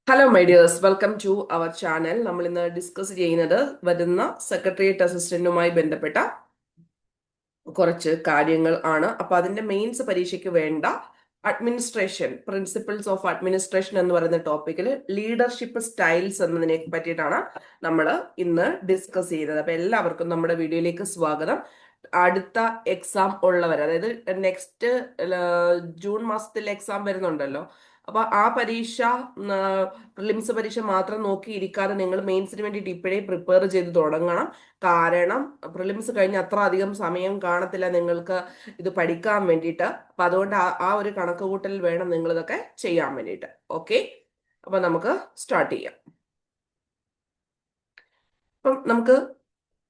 Hello my dears, welcome to our channel. നമ്മൾ ഇന്ന് discuss ചെയ്യുന്നത് വരുന്ന സെക്രട്ടേറിയറ്റ് അസിസ്റ്റന്റുമായി ബന്ധപ്പെട്ട കുറച്ച് കാര്യങ്ങൾ ആണ്. അപ്പൊ അതിന്റെ മെയിൻസ് പരീക്ഷയ്ക്ക് വേണ്ട അഡ്മിനിസ്ട്രേഷൻ, പ്രിൻസിപ്പിൾസ് ഓഫ് അഡ്മിനിസ്ട്രേഷൻ എന്ന് പറയുന്ന ടോപ്പിക്കിൽ ലീഡർഷിപ്പ് സ്റ്റൈൽസ് എന്നതിനെ പറ്റിയിട്ടാണ് നമ്മൾ ഇന്ന് ഡിസ്കസ് ചെയ്യുന്നത്. അപ്പൊ എല്ലാവർക്കും നമ്മുടെ വീഡിയോയിലേക്ക് സ്വാഗതം. അടുത്ത എക്സാം ഉള്ളവർ, അതായത് നെക്സ്റ്റ് ജൂൺ മാസത്തിൽ എക്സാം വരുന്നുണ്ടല്ലോ. അപ്പൊ ആ പരീക്ഷ, പ്രിലിംസ് പരീക്ഷ മാത്രം നോക്കിയിരിക്കാതെ നിങ്ങൾ മെയിൻസിന് വേണ്ടിയിട്ട് ഇപ്പോഴേ പ്രിപ്പയർ ചെയ്ത് തുടങ്ങണം. കാരണം പ്രിലിംസ് കഴിഞ്ഞ് അത്ര അധികം സമയം കാണത്തില്ല നിങ്ങൾക്ക് ഇത് പഠിക്കാൻ വേണ്ടിയിട്ട്. അപ്പൊ അതുകൊണ്ട് ആ ഒരു കണക്ക് കൂട്ടൽ വേണം നിങ്ങൾ ഇതൊക്കെ ചെയ്യാൻ വേണ്ടിയിട്ട്. ഓക്കെ, അപ്പൊ നമുക്ക് സ്റ്റാർട്ട് ചെയ്യാം. അപ്പം നമുക്ക്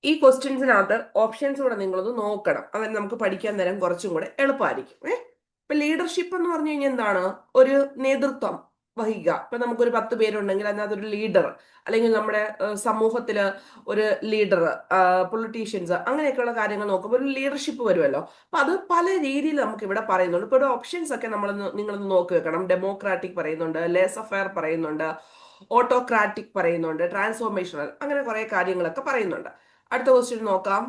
ഈ ക്വസ്റ്റ്യൻസിനകത്ത് ഓപ്ഷൻസ് കൂടെ നിങ്ങളൊന്ന് നോക്കണം. അങ്ങനെ നമുക്ക് പഠിക്കാൻ നേരം കുറച്ചും കൂടെ എളുപ്പമായിരിക്കും. ഇപ്പൊ ലീഡർഷിപ്പ് എന്ന് പറഞ്ഞു കഴിഞ്ഞാൽ എന്താണ്? ഒരു നേതൃത്വം വഹിക്കുക. ഇപ്പൊ നമുക്കൊരു 10 പേരുണ്ടെങ്കിൽ അതിനകത്ത് ഒരു ലീഡർ, അല്ലെങ്കിൽ നമ്മുടെ സമൂഹത്തില് ഒരു ലീഡർ, പൊളിറ്റീഷ്യൻസ്, അങ്ങനെയൊക്കെയുള്ള കാര്യങ്ങൾ നോക്കുമ്പോൾ ഒരു ലീഡർഷിപ്പ് വരുമല്ലോ. അപ്പൊ അത് പല രീതിയിൽ നമുക്ക് ഇവിടെ പറയുന്നുണ്ട്. ഇപ്പൊ ഒരു ഓപ്ഷൻസ് ഒക്കെ നിങ്ങളൊന്ന് നോക്കി വെക്കണം. ഡെമോക്രാറ്റിക് പറയുന്നുണ്ട്, ലേസ് അഫയർ പറയുന്നുണ്ട്, ഓട്ടോക്രാറ്റിക് പറയുന്നുണ്ട്, ട്രാൻസ്ഫോർമേഷണൽ, അങ്ങനെ കുറെ കാര്യങ്ങളൊക്കെ പറയുന്നുണ്ട്. അടുത്ത ക്വസ്റ്റ്യൻ നോക്കാം.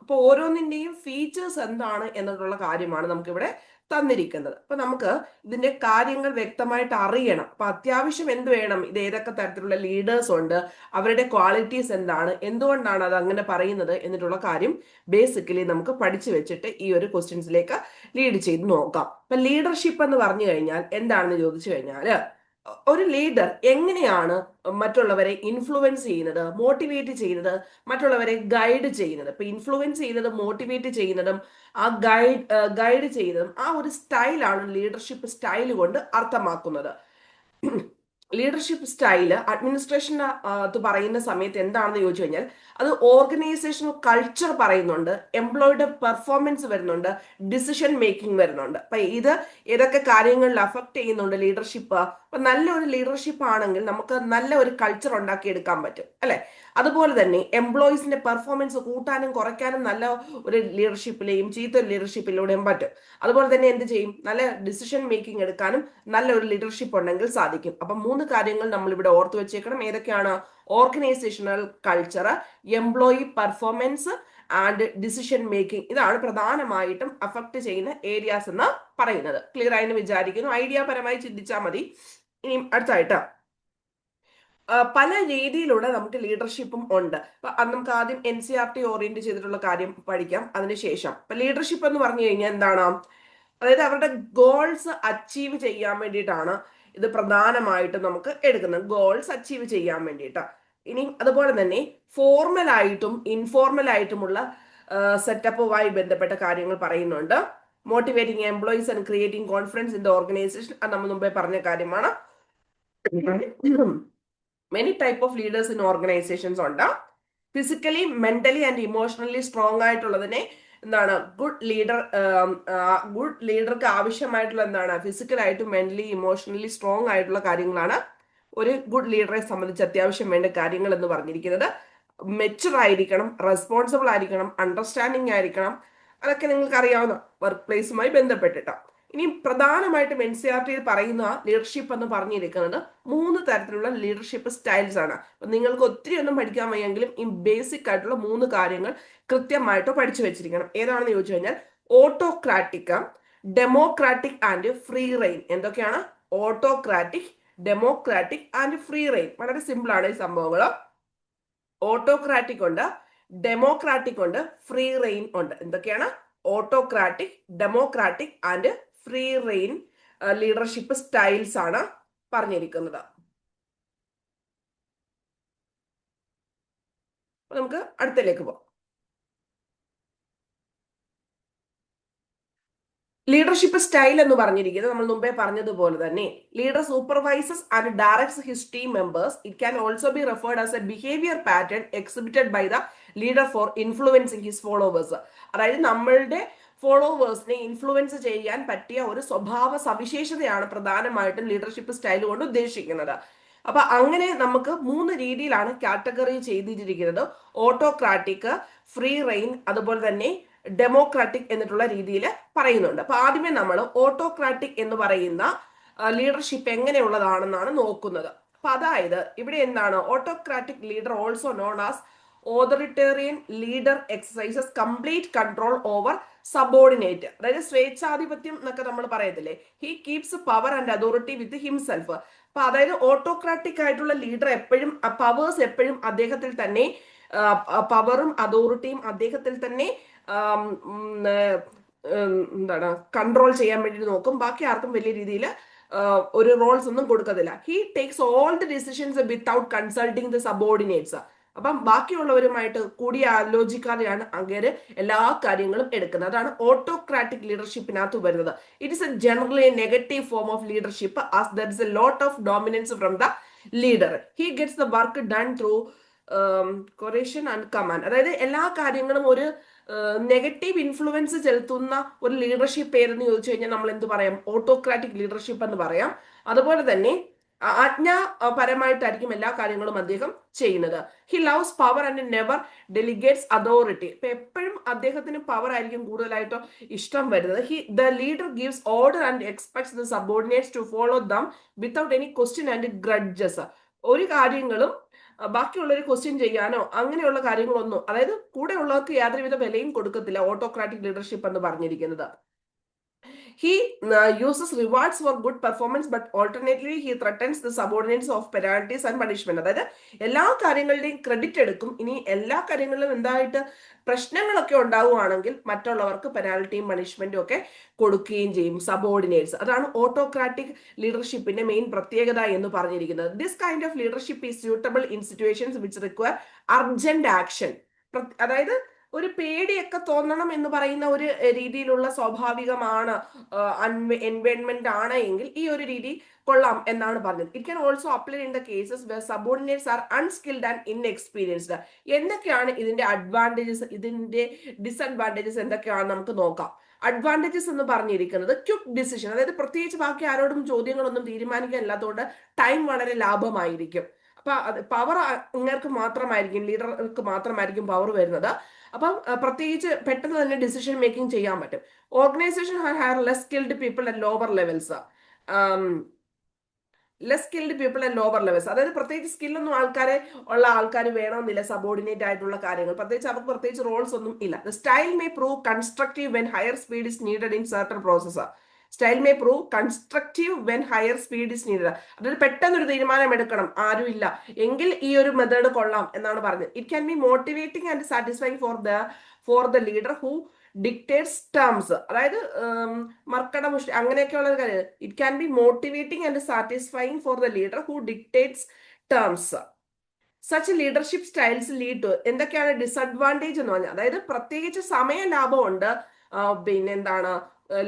അപ്പൊ ഓരോന്നിന്റെയും ഫീച്ചേഴ്സ് എന്താണ് എന്നുള്ള കാര്യമാണ് നമുക്കിവിടെ തന്നിരിക്കുന്നത്. അപ്പൊ നമുക്ക് ഇതിന്റെ കാര്യങ്ങൾ വ്യക്തമായിട്ട് അറിയണം. അപ്പൊ അത്യാവശ്യം എന്ത് വേണം? ഇത് ഏതൊക്കെ തരത്തിലുള്ള ലീഡേഴ്സ് ഉണ്ട്, അവരുടെ ക്വാളിറ്റീസ് എന്താണ്, എന്തുകൊണ്ടാണ് അത് അങ്ങനെ പറയുന്നത് എന്നിട്ടുള്ള കാര്യം ബേസിക്കലി നമുക്ക് പഠിച്ചു വെച്ചിട്ട് ഈ ഒരു ക്വസ്റ്റ്യൻസിലേക്ക് ലീഡ് ചെയ്ത് നോക്കാം. അപ്പൊ ലീഡർഷിപ്പ് എന്ന് പറഞ്ഞു കഴിഞ്ഞാൽ എന്താണെന്ന് ചോദിച്ചു കഴിഞ്ഞാൽ, ഒരു ലീഡർ എങ്ങനെയാണ് മറ്റുള്ളവരെ ഇൻഫ്ലുവൻസ് ചെയ്യുന്നത്, മോട്ടിവേറ്റ് ചെയ്യുന്നത്, മറ്റുള്ളവരെ ഗൈഡ് ചെയ്യുന്നത്. ഇപ്പൊ ഇൻഫ്ലുവൻസ് ചെയ്യുന്നതും മോട്ടിവേറ്റ് ചെയ്യുന്നതും ആ ഗൈഡ് ചെയ്യുന്നതും ആ ഒരു സ്റ്റൈലാണ് ലീഡർഷിപ്പ് സ്റ്റൈൽ കൊണ്ട് അർത്ഥമാക്കുന്നത്. ലീഡർഷിപ്പ് സ്റ്റൈല് അഡ്മിനിസ്ട്രേഷന് അത് പറയുന്ന സമയത്ത് എന്താണെന്ന് ചോദിച്ചു കഴിഞ്ഞാൽ, അത് ഓർഗനൈസേഷണൽ കൾച്ചർ പറയുന്നുണ്ട്, എംപ്ലോയിയുടെ പെർഫോമൻസ് വരുന്നുണ്ട്, ഡിസിഷൻ മേക്കിംഗ് വരുന്നുണ്ട്. അപ്പൊ ഇത് ഏതൊക്കെ കാര്യങ്ങളിൽ അഫക്ട് ചെയ്യുന്നുണ്ട് ലീഡർഷിപ്പ്? അപ്പൊ നല്ലൊരു ലീഡർഷിപ്പ് ആണെങ്കിൽ നമുക്ക് നല്ല ഒരു കൾച്ചർ ഉണ്ടാക്കിയെടുക്കാൻ പറ്റും, അല്ലെ? അതുപോലെ തന്നെ എംപ്ലോയീസിന്റെ പെർഫോമൻസ് കൂട്ടാനും കുറയ്ക്കാനും നല്ല ഒരു ലീഡർഷിപ്പിലെയും ചീത്ത ലീഡർഷിപ്പിലൂടെയും പറ്റും. അതുപോലെ തന്നെ എന്ത് ചെയ്യും? നല്ല ഡിസിഷൻ മേക്കിംഗ് എടുക്കാനും നല്ല ഒരു ലീഡർഷിപ്പ് ഉണ്ടെങ്കിൽ സാധിക്കും. അപ്പൊ 3 കാര്യങ്ങൾ നമ്മൾ ഇവിടെ ഓർത്തു വെച്ചേക്കണം. ഏതൊക്കെയാണ്? Organisational culture, employee performance and decision making. ഇതാണ് പ്രധാനമായിട്ടും അഫക്ട് ചെയ്യുന്ന ഏരിയാസ് എന്ന് പറയുന്നത്. ക്ലിയർ ആയെന്ന് വിചാരിക്കുന്നു. ഐഡിയ പരമായി ചിന്തിച്ചാൽ മതി. ഇനി അടുത്തായിട്ട് പല രീതിയിലുള്ള നമുക്ക് ലീഡർഷിപ്പും ഉണ്ട്. അപ്പൊ അത് നമുക്ക് ആദ്യം NCERT ഓറിയന്റ് ചെയ്തിട്ടുള്ള കാര്യം പഠിക്കാം. അതിനുശേഷം ഇപ്പൊ ലീഡർഷിപ്പ് എന്ന് പറഞ്ഞു കഴിഞ്ഞാൽ എന്താണ്? അതായത് അവരുടെ ഗോൾസ് അച്ചീവ് ചെയ്യാൻ വേണ്ടിയിട്ടാണ് ഇത് പ്രധാനമായിട്ടും നമുക്ക് എടുക്കുന്നത്. ഗോൾസ് അച്ചീവ് ചെയ്യാൻ വേണ്ടിയിട്ട്. ഇനി അതുപോലെ തന്നെ ഫോർമൽ ആയിട്ടും ഇൻഫോർമൽ ആയിട്ടുമുള്ള സെറ്റപ്പുമായി ബന്ധപ്പെട്ട കാര്യങ്ങൾ പറയുന്നുണ്ട്. Motivating employees and creating confidence in the organisation, അത് നമ്മൾ മുമ്പേ പറഞ്ഞ കാര്യമാണ്. Many type of leaders in organisations ഉണ്ട്. Physically, mentally and emotionally strong ആയിട്ടുള്ളതിനെ എന്താണ് ഗുഡ് ലീഡർക്ക് ആവശ്യമായിട്ടുള്ള എന്താണ്? ഫിസിക്കലായിട്ടും മെന്റലി ഇമോഷണലി സ്ട്രോങ് ആയിട്ടുള്ള കാര്യങ്ങളാണ് ഒരു ഗുഡ് ലീഡറെ സംബന്ധിച്ച് അത്യാവശ്യം വേണ്ട കാര്യങ്ങൾ എന്ന് പറഞ്ഞിരിക്കുന്നത്. മെച്ചുർ ആയിരിക്കണം, റെസ്പോൺസിബിൾ ആയിരിക്കണം, അണ്ടർസ്റ്റാൻഡിങ് ആയിരിക്കണം. അതൊക്കെ നിങ്ങൾക്ക് അറിയാവുന്ന വർക്ക് പ്ലേസുമായി ബന്ധപ്പെട്ടിട്ടാണ്. ഇനി പ്രധാനമായിട്ടും NCERT പറയുന്ന ലീഡർഷിപ്പ് എന്ന് പറഞ്ഞിരിക്കുന്നത് 3 തരത്തിലുള്ള ലീഡർഷിപ്പ് സ്റ്റൈൽസ് ആണ്. അപ്പൊ നിങ്ങൾക്ക് ഒത്തിരി ഒന്നും പഠിക്കാൻ വയ്യെങ്കിലും ഈ ബേസിക് ആയിട്ടുള്ള 3 കാര്യങ്ങൾ കൃത്യമായിട്ട് പഠിച്ചു വെച്ചിരിക്കണം. ഏതാണെന്ന് ചോദിച്ചു കഴിഞ്ഞാൽ, autocratic, democratic and free rein. എന്തൊക്കെയാണ്? Autocratic, democratic and free rein. വളരെ സിമ്പിൾ ആണ് ഈ സംഭവങ്ങൾ. ഓട്ടോക്രാറ്റിക് ഉണ്ട്, ഡെമോക്രാറ്റിക് ഉണ്ട്, ഫ്രീ റെയിൻ ഉണ്ട്. എന്തൊക്കെയാണ്? Autocratic, democratic and free rain leadership styles ആണ് പറഞ്ഞിരിക്കുന്നത്. നമുക്ക് അടുത്തതിലേക്ക് പോകാം. ലീഡർഷിപ്പ് സ്റ്റൈൽ എന്ന് പറഞ്ഞിരിക്കുന്നത് നമ്മൾ മുമ്പേ പറഞ്ഞതുപോലെ തന്നെ, leader supervises and directs his team members. It can also be referred as a behaviour pattern exhibited by the leader for influencing his followers. അതായത് നമ്മളുടെ ഫോളോവേഴ്സിനെ ഇൻഫ്ലുവൻസ് ചെയ്യാൻ പറ്റിയ ഒരു സ്വഭാവ സവിശേഷതയാണ് പ്രധാനമായിട്ടും ലീഡർഷിപ്പ് സ്റ്റൈൽ കൊണ്ട് ഉദ്ദേശിക്കുന്നത്. അപ്പൊ അങ്ങനെ നമുക്ക് 3 രീതിയിലാണ് കാറ്റഗറി ചെയ്തിരിക്കുന്നത്. ഓട്ടോക്രാറ്റിക്, ഫ്രീ റെയിൻ, അതുപോലെ തന്നെ ഡെമോക്രാറ്റിക് എന്നിട്ടുള്ള രീതിയിൽ പറയുന്നുണ്ട്. അപ്പൊ ആദ്യമേ നമ്മൾ ഓട്ടോക്രാറ്റിക് എന്ന് പറയുന്ന ലീഡർഷിപ്പ് എങ്ങനെയുള്ളതാണെന്നാണ് നോക്കുന്നത്. അപ്പൊ അതായത് ഇവിടെ എന്താണ്, autocratic leader also known as authoritarian leader exercises complete control over subordinate. അതായത് സ്വേച്ഛാധിപത്യം എന്നൊക്കെ നമ്മൾ പറയത്തില്ലേ, he keeps power and authority with himself. അപ്പൊ അതായത് ഓട്ടോക്രാറ്റിക് ആയിട്ടുള്ള ലീഡർ എപ്പോഴും പവേഴ്സ് എപ്പോഴും അദ്ദേഹത്തിൽ തന്നെ, പവറും അതോറിറ്റിയും അദ്ദേഹത്തിൽ തന്നെ എന്താണ് കൺട്രോൾ ചെയ്യാൻ വേണ്ടി നോക്കും. ബാക്കി ആർക്കും വലിയ രീതിയിൽ ഒരു റോൾസ് ഒന്നും കൊടുക്കത്തില്ല. He takes all the decisions without consulting the subordinates. അപ്പം ബാക്കിയുള്ളവരുമായിട്ട് കൂടി ആലോചിക്കാതെയാണ് അങ്ങേര് എല്ലാ കാര്യങ്ങളും എടുക്കുന്നത്. അതാണ് ഓട്ടോക്രാറ്റിക് ലീഡർഷിപ്പിനകത്ത് വരുന്നത്. It is A generally A negative form of leadership as there is a lot of dominance from the leader. He gets the work done through corrosion and command. അതായത് എല്ലാ കാര്യങ്ങളും ഒരു നെഗറ്റീവ് ഇൻഫ്ലുവൻസ് ചെലുത്തുന്ന ഒരു leadership ഏതെന്ന് ചോദിച്ചു കഴിഞ്ഞാൽ നമ്മൾ എന്ത് പറയാം, ഓട്ടോക്രാറ്റിക് ലീഡർഷിപ്പ് എന്ന് പറയാം. അതുപോലെ തന്നെ ആജ്ഞാപരമായിട്ടായിരിക്കും എല്ലാ കാര്യങ്ങളും അദ്ദേഹം ചെയ്യുന്നത്. He loves power and never delegates authority. ഇപ്പൊ എപ്പോഴും അദ്ദേഹത്തിന് പവർ ആയിരിക്കും കൂടുതലായിട്ടോ ഇഷ്ടം വരുന്നത്. The leader gives order and expects the subordinates to follow them without any question and grudges. ഒരു കാര്യങ്ങളും ബാക്കിയുള്ളവർ ക്വസ്റ്റ്യൻ ചെയ്യാനോ അങ്ങനെയുള്ള കാര്യങ്ങളൊന്നും, അതായത് കൂടെ ഉള്ളവർക്ക് യാതൊരുവിധ വിലയും കൊടുക്കത്തില്ല ഓട്ടോക്രാറ്റിക് ലീഡർഷിപ്പ് എന്ന് പറഞ്ഞിരിക്കുന്നത്. He uses rewards for good performance, but alternately he threatens the subordinates of penalties and punishment. അതായത് എല്ലാ കാര്യങ്ങളുടെയും ക്രെഡിറ്റ് എടുക്കും. ഇനി എല്ലാ കാര്യങ്ങളിലും എന്തായിട്ട് പ്രശ്നങ്ങളൊക്കെ ഉണ്ടാവുകയാണെങ്കിൽ മറ്റുള്ളവർക്ക് പെനാൽറ്റിയും പണിഷ്മെന്റും ഒക്കെ കൊടുക്കുകയും ചെയ്യും സബോർഡിനേറ്റ്സ്. അതാണ് ഓട്ടോക്രാറ്റിക് ലീഡർഷിപ്പിന്റെ മെയിൻ പ്രത്യേകത എന്ന് പറഞ്ഞിരിക്കുന്നത്. This kind of leadership is suitable in situations which require urgent action. അതായത് ഒരു പേടിയൊക്കെ തോന്നണം എന്ന് പറയുന്ന ഒരു രീതിയിലുള്ള സ്വാഭാവികമാണ് എൻവയൺമെന്റ് ആണ് എങ്കിൽ ഈ ഒരു രീതി കൊള്ളാം എന്നാണ് പറഞ്ഞത്. It can also apply in the cases where subordinates are unskilled and inexperienced. എന്തൊക്കെയാണ് ഇതിന്റെ അഡ്വാൻറ്റേജസ്, ഇതിന്റെ ഡിസഡ്വാൻറ്റേജസ് എന്തൊക്കെയാണ് നമുക്ക് നോക്കാം. അഡ്വാൻറ്റേജസ് എന്ന് പറഞ്ഞിരിക്കുന്നത് ക്വിക്ക് ഡിസിഷൻ, അതായത് പ്രത്യേകിച്ച് ബാക്കി ആരോടും ചോദ്യങ്ങളൊന്നും തീരുമാനിക്കാൻ ഇല്ലാത്തതുകൊണ്ട് ടൈം വളരെ ലാഭമായിരിക്കും. അപ്പൊ പവർ ഇങ്ങർക്ക് മാത്രമായിരിക്കും, ലീഡർക്ക് മാത്രമായിരിക്കും പവർ വരുന്നത്. അപ്പം പ്രത്യേകിച്ച് പെട്ടെന്ന് തന്നെ ഡിസിഷൻ മേക്കിംഗ് ചെയ്യാൻ പറ്റും. Organisation have less skilled people at lower levels. അതായത് പ്രത്യേകിച്ച് സ്കില്ലൊന്നും ഉള്ള ആൾക്കാർ വേണമെന്നില്ല സബോർഡിനേറ്റ് ആയിട്ടുള്ള കാര്യങ്ങൾ. പ്രത്യേകിച്ച് അവർക്ക് പ്രത്യേകിച്ച് റോൾസ് ഒന്നും ഇല്ല. The style may prove constructive when higher speed is needed in certain process. Style may prove constructive when higher speed is needed. അതായത് പെട്ടെന്നൊരു തീരുമാനം എടുക്കണം, ആരും ഇല്ല എങ്കിൽ ഈ ഒരു മെത്തേഡ് കൊള്ളാം എന്നാണ് പറഞ്ഞത്. It can be motivating and satisfying for the leader who dictates terms. അതായത് മർക്കട മുഷ്ടി അങ്ങനെയൊക്കെയുള്ള ഒരു കാര്യം. It can be motivating and satisfying for the leader who dictates terms. Such leadership styles lead to എന്തൊക്കെയാണ് ഡിസഡ്വാൻറ്റേജ് എന്ന് പറഞ്ഞാൽ, അതായത് പ്രത്യേകിച്ച് സമയ ലാഭമുണ്ട്. പിന്നെ എന്താണ്,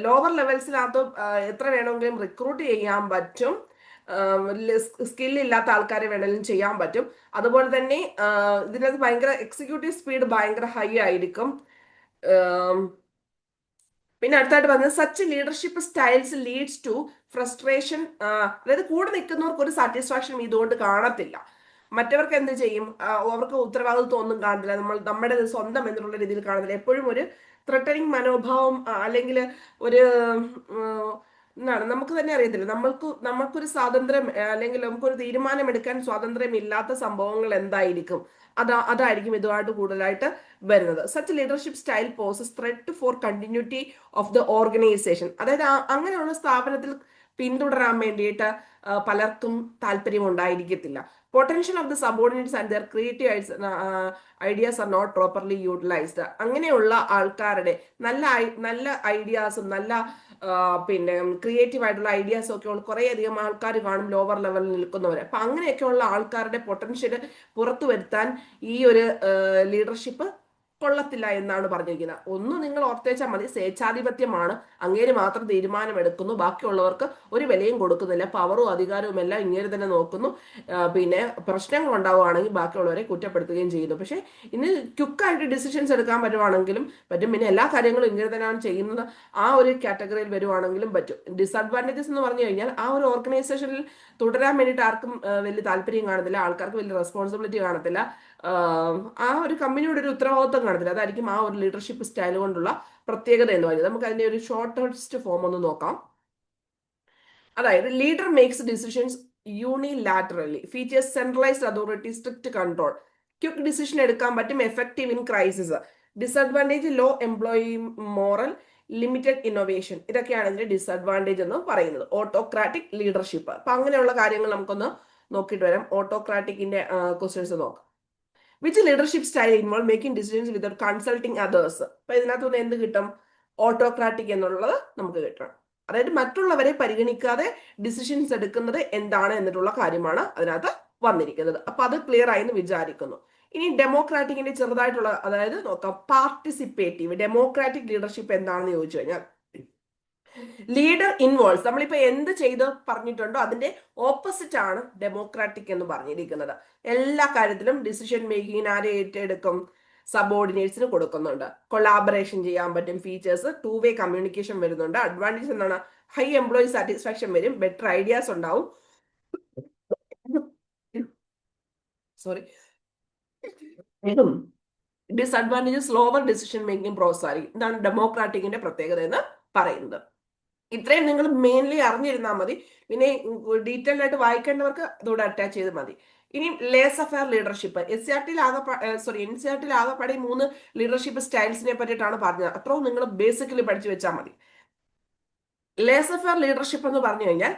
ലോവർ ലെവൽസിനകത്ത് എത്ര വേണമെങ്കിലും റിക്രൂട്ട് ചെയ്യാൻ പറ്റും. സ്കില്ലില്ലാത്ത ആൾക്കാരെ വേണമെങ്കിലും ചെയ്യാൻ പറ്റും. അതുപോലെ തന്നെ ഇതിനകത്ത് ഭയങ്കര എക്സിക്യൂട്ടീവ് സ്പീഡ് ഭയങ്കര ഹൈ ആയിരിക്കും. പിന്നെ അടുത്തായിട്ട് പറഞ്ഞത് such leadership styles leads to frustration. അതായത് കൂടെ നിൽക്കുന്നവർക്ക് ഒരു സാറ്റിസ്ഫാക്ഷൻ ഇതുകൊണ്ട് കാണത്തില്ല. മറ്റവർക്ക് എന്ത് ചെയ്യും, അവർക്ക് ഉത്തരവാദിത്വം ഒന്നും കാണത്തില്ല, നമ്മുടെ സ്വന്തം എന്നുള്ള രീതിയിൽ കാണത്തില്ല. എപ്പോഴും ഒരു ത്രെട്ടനിങ് മനോഭാവം, അല്ലെങ്കിൽ ഒരു എന്താണ് നമുക്ക് തന്നെ അറിയത്തില്ല, നമുക്കൊരു സ്വാതന്ത്ര്യം അല്ലെങ്കിൽ നമുക്കൊരു തീരുമാനമെടുക്കാൻ സ്വാതന്ത്ര്യം ഇല്ലാത്ത സംഭവങ്ങൾ എന്തായിരിക്കും, അതായിരിക്കും ഇതുമായിട്ട് കൂടുതലായിട്ട് വരുന്നത്. Such leadership style poses threat for continuity of the organisation. അതായത് അങ്ങനെയുള്ള സ്ഥാപനത്തിൽ പിന്തുടരാൻ വേണ്ടിയിട്ട് പലർക്കും താല്പര്യം ഉണ്ടായിരിക്കത്തില്ല. Potential of the subordinates and their creative ideas are not properly utilised. അങ്ങനെയുള്ള ആൾക്കാരുടെ നല്ല ഐഡിയാസും നല്ല പിന്നെ ക്രിയേറ്റീവ് ആയിട്ടുള്ള ഐഡിയാസും ഒക്കെ കുറേ അധികം ആൾക്കാർ കാണും ലോവർ ലെവലിൽ നിൽക്കുന്നവരെ. അപ്പൊ അങ്ങനെയൊക്കെയുള്ള ആൾക്കാരുടെ പൊട്ടൻഷ്യൽ പുറത്തു വരുത്താൻ ഈ ഒരു ലീഡർഷിപ്പ് കൊള്ളത്തില്ല എന്നാണ് പറഞ്ഞിരിക്കുന്നത്. ഒന്ന് നിങ്ങൾ ഓർത്തേച്ചാൽ മതി, സ്വേച്ഛാധിപത്യമാണ്, അങ്ങേര് മാത്രം തീരുമാനമെടുക്കുന്നു, ബാക്കിയുള്ളവർക്ക് ഒരു വിലയും കൊടുക്കുന്നില്ല, പവറും അധികാരവും എല്ലാം ഇങ്ങേര് തന്നെ നോക്കുന്നു. പിന്നെ പ്രശ്നങ്ങൾ ഉണ്ടാവുകയാണെങ്കിൽ ബാക്കിയുള്ളവരെ കുറ്റപ്പെടുത്തുകയും ചെയ്യുന്നു. പക്ഷെ ഇന്ന് ക്വിക്കായിട്ട് ഡിസിഷൻസ് എടുക്കാൻ പറ്റുവാണെങ്കിലും പറ്റും. പിന്നെ എല്ലാ കാര്യങ്ങളും ഇങ്ങനെ തന്നെയാണ് ചെയ്യുന്നത്, ആ ഒരു കാറ്റഗറിയിൽ വരുവാണെങ്കിലും പറ്റും. ഡിസഡ്വാൻറ്റേജസ് എന്ന് പറഞ്ഞു കഴിഞ്ഞാൽ ആ ഒരു ഓർഗനൈസേഷനിൽ തുടരാൻ വേണ്ടിയിട്ട് ആർക്കും വലിയ താല്പര്യം കാണത്തില്ല, ആൾക്കാർക്ക് വലിയ റെസ്പോൺസിബിലിറ്റി കാണത്തില്ല, ആ ഒരു കമ്പനിയുടെ ഒരു ഉത്തരവാദിത്വം കാണത്തില്ല. അതായിരിക്കും ആ ഒരു ലീഡർഷിപ്പ് സ്റ്റൈൽ കൊണ്ടുള്ള പ്രത്യേകത എന്ന് പറയുന്നത്. നമുക്ക് അതിന്റെ ഒരു ഷോർട്ടസ്റ്റ് ഫോം ഒന്ന് നോക്കാം. അതായത് leader makes decisions unilaterally, features centralised authority, strict control, quick decision എടുക്കാൻ പറ്റും, effective in crisis, disadvantage low employee morale, limited innovation. ഇതൊക്കെയാണ് ഇതിന്റെ ഡിസഡ്വാൻറ്റേജ് എന്ന് പറയുന്നത്. Autocratic leadership. അപ്പൊ അങ്ങനെയുള്ള കാര്യങ്ങൾ നമുക്കൊന്ന് നോക്കിയിട്ട് വരാം. ഓട്ടോക്രാറ്റിക്കിന്റെ ക്വസ്റ്റ്യൻസ് നോക്കാം. Which leadership style involve making decisions without consulting others. അപ്പൊ ഇതിനകത്തുനിന്ന് എന്ത് കിട്ടും? ഓട്ടോക്രാറ്റിക് എന്നുള്ളത് നമുക്ക് കിട്ടണം. അതായത് മറ്റുള്ളവരെ പരിഗണിക്കാതെ ഡിസിഷൻസ് എടുക്കുന്നത് എന്താണ് എന്നിട്ടുള്ള കാര്യമാണ് അതിനകത്ത് വന്നിരിക്കുന്നത്. അപ്പൊ അത് ക്ലിയർ ആയി എന്ന് വിചാരിക്കുന്നു. ഇനി ഡെമോക്രാറ്റിക്കിന്റെ ചെറുതായിട്ടുള്ള, അതായത് നോക്കാം, പാർട്ടിസിപ്പേറ്റീവ് ഡെമോക്രാറ്റിക് ലീഡർഷിപ്പ് എന്താണെന്ന് ചോദിച്ചു കഴിഞ്ഞാൽ, ലീഡർ ഇൻവോൾവ്സ്, നമ്മളിപ്പോ എന്ത് ചെയ്ത് പറഞ്ഞിട്ടുണ്ടോ അതിന്റെ ഓപ്പോസിറ്റ് ആണ് ഡെമോക്രാറ്റിക് എന്ന് പറഞ്ഞിരിക്കുന്നത്. എല്ലാ കാര്യത്തിലും ഡിസിഷൻ മേക്കിങ്ങിന് ആരെ ഏറ്റെടുക്കും? സബോർഡിനേറ്റ്സിന് കൊടുക്കുന്നുണ്ട്. കൊളാബറേഷൻ ചെയ്യാൻ പറ്റും, ഫീച്ചേഴ്സ്, 2-വേ കമ്മ്യൂണിക്കേഷൻ വരുന്നുണ്ട്. അഡ്വാൻറ്റേജ് എന്താണ്? ഹൈ എംപ്ലോയി സാറ്റിസ്ഫാക്ഷൻ വരും, ബെറ്റർ ഐഡിയാസ് ഉണ്ടാവും. Sorry. Disadvantage slower decision making process ആയിരിക്കും. ഇതാണ് ഡെമോക്രാറ്റിക്കിന്റെ പ്രത്യേകത എന്ന് പറയുന്നത്. ഇത്രയും നിങ്ങൾ മെയിൻലി അറിഞ്ഞിരുന്നാൽ മതി. പിന്നെ ഡീറ്റെയിൽ ആയിട്ട് വായിക്കേണ്ടവർക്ക് അതോടെ അറ്റാച്ച് ചെയ്ത് മതി. ഇനി ലേസ് അഫെയർ ലീഡർഷിപ്പ്. NCERT ആകെപ്പാടെ 3 ലീഡർഷിപ്പ് സ്റ്റൈൽസിനെ പറ്റിയിട്ടാണ് പറഞ്ഞത്. അത്രയും നിങ്ങൾ ബേസിക്കലി പഠിച്ചു വെച്ചാൽ മതി. ലേസ് അഫെയർ ലീഡർഷിപ്പ് എന്ന് പറഞ്ഞു കഴിഞ്ഞാൽ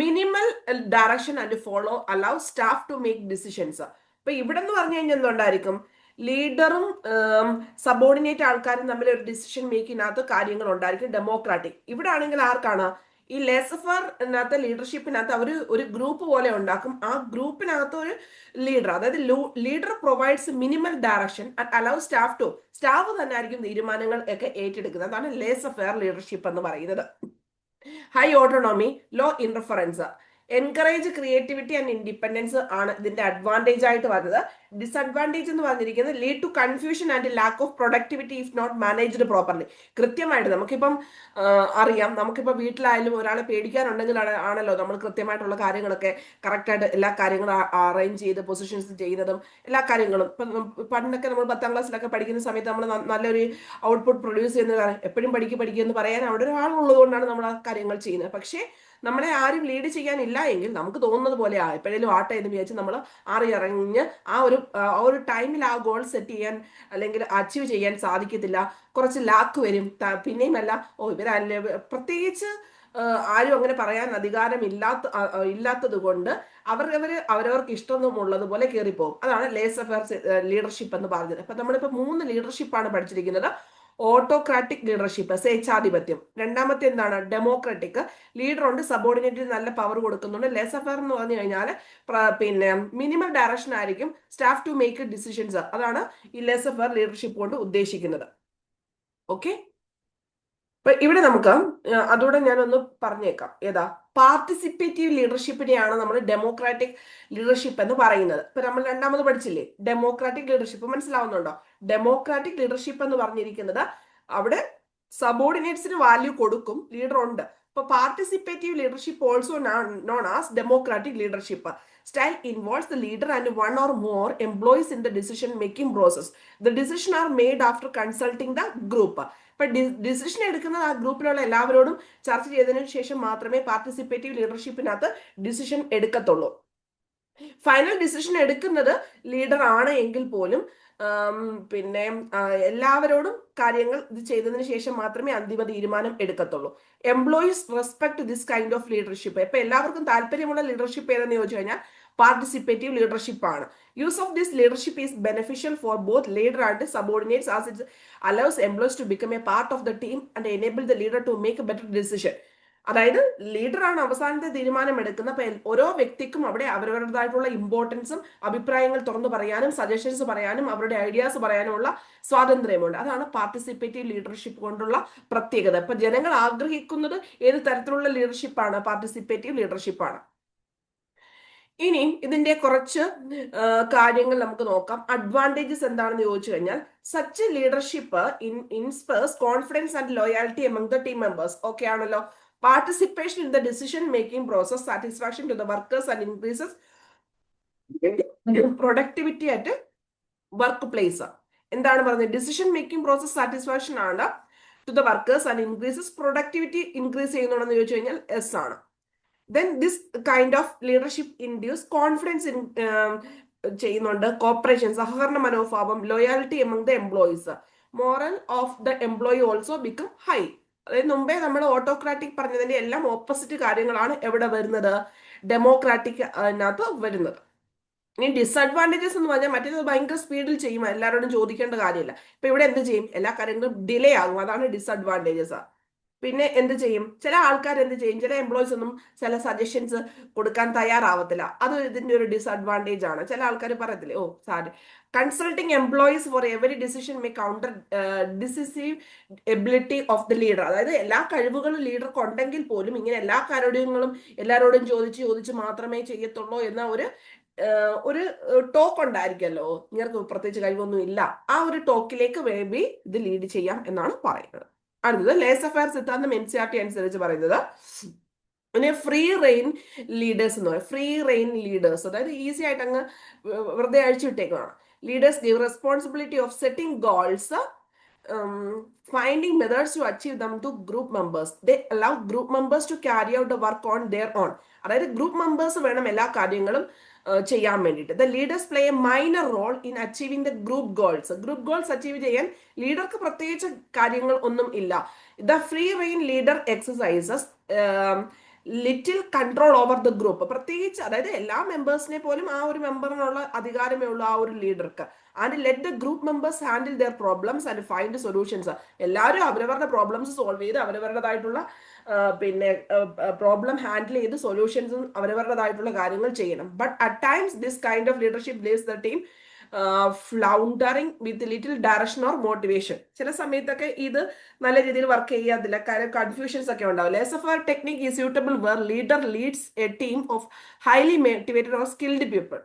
minimal direction and follow allow staff to make decisions. അപ്പൊ ഇവിടെ എന്ന് പറഞ്ഞു കഴിഞ്ഞാൽ എന്തുകൊണ്ടായിരിക്കും? ലീഡറും സബോർഡിനേറ്റ് ആൾക്കാരും തമ്മിൽ ഒരു ഡിസിഷൻ മേക്കിനകത്ത് കാര്യങ്ങൾ ഉണ്ടായിരിക്കും. ഡെമോക്രാറ്റിക് ഇവിടെ ആണെങ്കിൽ ആർക്കാണ്? ഈ ലേസഫറിനകത്ത് ലീഡർഷിപ്പിനകത്ത് അവർ ഒരു ഗ്രൂപ്പ് പോലെ ഉണ്ടാക്കും. ആ ഗ്രൂപ്പിനകത്ത് ഒരു ലീഡർ, അതായത് leader provides minimal direction and allow staff തന്നെ ആയിരിക്കും തീരുമാനങ്ങൾ ഒക്കെ ഏറ്റെടുക്കുന്നത്. അതാണ് ലേസഫെയർ ലീഡർഷിപ്പ് എന്ന് പറയുന്നത്. High autonomy, low interference, encourage creativity and independence ആണ് ഇതിന്റെ അഡ്വാൻറ്റേജ് ആയിട്ട് വരുന്നത്. ഡിസഡ്വാൻറ്റേജ് എന്ന് പറഞ്ഞിരിക്കുന്നത് lead to confusion and lack of productivity if not managed properly. കൃത്യമായിട്ട് നമുക്കിപ്പം അറിയാം, നമുക്കിപ്പോൾ വീട്ടിലായാലും ഒരാളെ പേടിക്കാനുണ്ടെങ്കിൽ ആണല്ലോ നമ്മൾ കൃത്യമായിട്ടുള്ള കാര്യങ്ങളൊക്കെ കറക്റ്റായിട്ട് എല്ലാ കാര്യങ്ങളും അറേഞ്ച് ചെയ്ത് പൊസിഷൻസ് ചെയ്യുന്നതും എല്ലാ കാര്യങ്ങളും. ഇപ്പം പണ്ടൊക്കെ നമ്മൾ 10ാം ക്ലാസ്സിലൊക്കെ പഠിക്കുന്ന സമയത്ത് നമ്മൾ നല്ലൊരു ഔട്ട്പുട്ട് പ്രൊഡ്യൂസ് ചെയ്യുന്ന എപ്പോഴും പഠിക്കുക എന്ന് പറയാൻ അവിടെ ഒരാളുള്ളത് കൊണ്ടാണ് നമ്മൾ ആ കാര്യങ്ങൾ ചെയ്യുന്നത്. പക്ഷേ നമ്മളെ ആരും ലീഡ് ചെയ്യാനില്ല എങ്കിൽ നമുക്ക് തോന്നുന്നത് പോലെ എപ്പോഴേലും ആട്ടെ എന്ന് വിചാരിച്ച് നമ്മൾ അറിഞ്ഞ് ആ ഒരു ടൈമിൽ ആ ഗോൾ സെറ്റ് ചെയ്യാൻ അല്ലെങ്കിൽ അച്ചീവ് ചെയ്യാൻ സാധിക്കത്തില്ല. കുറച്ച് ലാക്ക് വരും. പിന്നെയുമല്ല, ഇവരല്ലേ, പ്രത്യേകിച്ച് ആരും അങ്ങനെ പറയാൻ ഇല്ലാത്തത് കൊണ്ട് അവരവർക്ക് ഇഷ്ടമുള്ളതുപോലെ കയറിപ്പോകും. അതാണ് ലേസ് അഫെയർ ലീഡർഷിപ്പ് എന്ന് പറഞ്ഞത്. അപ്പൊ നമ്മളിപ്പോ 3 ലീഡർഷിപ്പാണ് പഠിച്ചിരിക്കുന്നത്. Autocratic leadership, സ്വേച്ഛാധിപത്യം. രണ്ടാമത്തെ എന്താണ്? ഡെമോക്രാറ്റിക്, ലീഡർ ഉണ്ട്, സബോർഡിനേറ്റ് നല്ല പവർ കൊടുക്കുന്നുണ്ട്. ലേസ് അഫെയർ എന്ന് പറഞ്ഞു കഴിഞ്ഞാൽ പിന്നെ മിനിമം ഡയറക്ഷൻ ആയിരിക്കും, സ്റ്റാഫ് ടു മേക്ക് ഡിസിഷൻസ്. അതാണ് ഈ ലേസ് അഫെയർ ലീഡർഷിപ്പ് കൊണ്ട് ഉദ്ദേശിക്കുന്നത്. ഓക്കെ, അപ്പൊ ഇവിടെ നമുക്ക് അതോടെ ഞാനൊന്ന് പറഞ്ഞേക്കാം. ഏതാ? പാർട്ടിസിപ്പേറ്റീവ് ലീഡർഷിപ്പിനെയാണ് നമ്മൾ ഡെമോക്രാറ്റിക് ലീഡർഷിപ്പ് എന്ന് പറയുന്നത്. ഇപ്പൊ നമ്മൾ രണ്ടാമത് പഠിച്ചില്ലേ ഡെമോക്രാറ്റിക് ലീഡർഷിപ്പ്, മനസ്സിലാവുന്നുണ്ടോ? ഡെമോക്രാറ്റിക് ലീഡർഷിപ്പ് എന്ന് പറഞ്ഞിരിക്കുന്നത് അവിടെ സബോർഡിനേറ്റ്സിന് വാല്യൂ കൊടുക്കും, ലീഡർ ഉണ്ട്. ഇപ്പൊ participative leadership also known as democratic leadership style involves the leader and one or more employees in the decision making process. The decisions are made after consulting the group. ഇപ്പൊ decision എടുക്കുന്നത് ആ ഗ്രൂപ്പിലുള്ള എല്ലാവരോടും ചർച്ച ചെയ്തതിനു ശേഷം മാത്രമേ പാർട്ടിസിപ്പേറ്റീവ് ലീഡർഷിപ്പിനകത്ത് ഡിസിഷൻ എടുക്കത്തുള്ളൂ. ഫൈനൽ ഡിസിഷൻ എടുക്കുന്നത് ലീഡർ ആണ് എങ്കിൽ പോലും പിന്നെ എല്ലാവരോടും കാര്യങ്ങൾ ഇത് ചെയ്തതിനു ശേഷം മാത്രമേ അന്തിമ തീരുമാനം എടുക്കത്തുള്ളൂ. Employees respect this kind of leadership. ഇപ്പൊ എല്ലാവർക്കും താല്പര്യമുള്ള ലീഡർഷിപ്പ് ഏതെന്ന് ചോദിച്ചു കഴിഞ്ഞാൽ പാർട്ടിസിപ്പേറ്റീവ് ലീഡർഷിപ്പ് ആണ്. Use of this leadership is beneficial for both leader and subordinates as it allows employees to become a part of the team and enable the leader to make a better decision. അതായത് ലീഡറാണ് അവസാനത്തെ തീരുമാനം എടുക്കുന്നത്. അപ്പൊ ഓരോ വ്യക്തിക്കും അവിടെ അവരവരുടേതായിട്ടുള്ള ഇമ്പോർട്ടൻസും അഭിപ്രായങ്ങൾ തുറന്നു പറയാനും സജഷൻസ് പറയാനും അവരുടെ ഐഡിയാസ് പറയാനുമുള്ള സ്വാതന്ത്ര്യമുണ്ട്. അതാണ് പാർട്ടിസിപ്പേറ്റീവ് ലീഡർഷിപ്പ് കൊണ്ടുള്ള പ്രത്യേകത. ഇപ്പൊ ജനങ്ങൾ ആഗ്രഹിക്കുന്നത് ഏത് തരത്തിലുള്ള ലീഡർഷിപ്പാണ്? പാർട്ടിസിപ്പേറ്റീവ് ലീഡർഷിപ്പാണ്. ഇനി ഇതിന്റെ കുറച്ച് കാര്യങ്ങൾ നമുക്ക് നോക്കാം. അഡ്വാൻറ്റേജസ് എന്താണെന്ന് ചോദിച്ചു കഴിഞ്ഞാൽ, such leadership inspires confidence and loyalty among the team members. Okay ആണല്ലോ. Participation in the decision making process, satisfaction to the workers and increases productivity at work place. എന്താണ് പറഞ്ഞത്? ഡിസിഷൻ മേക്കിംഗ് പ്രോസസ് സാറ്റിസ്ഫാക്ഷൻ ആണ് to the workers and increases productivity. Increase ചെയ്യുന്നുണ്ടെന്ന് ചോദിച്ചു കഴിഞ്ഞാൽ yes ആണ്. Then this kind of leadership induce confidence in ചെയ്യുന്നുണ്ട്, cooperation സഹകരണ മനോഭാവം, loyalty among the employees, morale of the employee also become high. അതായത് മുമ്പേ നമ്മൾ ഓട്ടോക്രാറ്റിക് പറഞ്ഞതിന്റെ എല്ലാം ഓപ്പോസിറ്റ് കാര്യങ്ങളാണ് എവിടെ വരുന്നത്, ഡെമോക്രാറ്റിക് അതിനകത്ത് വരുന്നത്. ഇനി ഡിസഡ്വാൻറ്റേജസ് എന്ന് പറഞ്ഞാൽ മറ്റേത് ഭയങ്കര സ്പീഡിൽ ചെയ്യും, എല്ലാവരോടും ചോദിക്കേണ്ട കാര്യമില്ല. ഇപ്പൊ ഇവിടെ എന്ത് ചെയ്യും, എല്ലാ കാര്യങ്ങളും ഡിലേ ആകും, അതാണ് ഡിസഡ്വാൻറ്റേജസ്. പിന്നെ എന്ത് ചെയ്യും, ചില ആൾക്കാർ എന്ത് ചെയ്യും, ചില എംപ്ലോയീസ് ഒന്നും ചില സജഷൻസ് കൊടുക്കാൻ തയ്യാറാവത്തില്ല, അത് ഇതിന്റെ ഒരു ഡിസഡ്വാൻറ്റേജ് ആണ്. ചില ആൾക്കാർ പറയത്തില്ലേ, oh sorry, consulting employees for every decision may counter decisive ability of the leader. അതായത് എല്ലാ കഴിവുകളും ലീഡർക്ക് ഉണ്ടെങ്കിൽ പോലും ഇങ്ങനെ എല്ലാ കാര്യങ്ങളും എല്ലാവരോടും ചോദിച്ച് ചോദിച്ച് മാത്രമേ ചെയ്യത്തുള്ളൂ എന്ന ഒരു ടോക്ക് ഉണ്ടായിരിക്കല്ലോ, നിങ്ങൾക്ക് പ്രത്യേകിച്ച് കഴിവൊന്നും ഇല്ല, ആ ഒരു ടോക്കിലേക്ക് മേ ബി ഇത് ലീഡ് ചെയ്യാം എന്നാണ് പറയുന്നത്. അടുത്തത് ലേസ് അഫയർ സിദ്ധാന്തം NCERT അനുസരിച്ച് പറയുന്നത് പിന്നെ ഫ്രീ റെയിൻ ലീഡേഴ്സ് എന്ന് പറയും. ഫ്രീ റെയിൻ ലീഡേഴ്സ് അതായത് ഈസി ആയിട്ട് അങ്ങ് വെറുതെ അഴിച്ചുവിട്ടേക്കാണ്. Leaders give responsibility of setting goals, finding methods to achieve them to group members. They allow group members to carry out the work on their own. അതായത് group members വേണം എല്ലാ കാര്യങ്ങളും ചെയ്യാൻ വേണ്ടിയിട്ട്. The leaders play a minor role in achieving the group goals. Group goals achieve ചെയ്യാൻ ലീഡർക്ക് പ്രത്യേകിച്ച് കാര്യങ്ങൾ ഒന്നും ഇല്ല. The free rein leader exercises little control over the group. പ്രത്യേകിച്ച് അതായത് എല്ലാ മെമ്പേഴ്സിനെ പോലും ആ ഒരു മെമ്പറിനുള്ള അധികാരമേ ഉള്ളൂ ആ ഒരു ലീഡർക്ക്. And let the group members handle their problems and find solutions. എല്ലാവരും അവരവരുടെ പ്രോബ്ലംസ് സോൾവ് ചെയ്ത് അവരവരുടേതായിട്ടുള്ള പിന്നെ പ്രോബ്ലം ഹാൻഡിൽ ചെയ്ത് സൊല്യൂഷൻസും അവരവരുടേതായിട്ടുള്ള കാര്യങ്ങൾ ചെയ്യണം. But at times this kind of leadership leaves the team floundering with little direction or motivation. ചില സമയത്തൊക്കെ ഇത് നല്ല രീതിയിൽ വർക്ക് ചെയ്യാതില്ല, കാര്യം കൺഫ്യൂഷൻസ് ഒക്കെ ഉണ്ടാവും. Laissez faire technique is suitable where leader leads a team of highly motivated or skilled people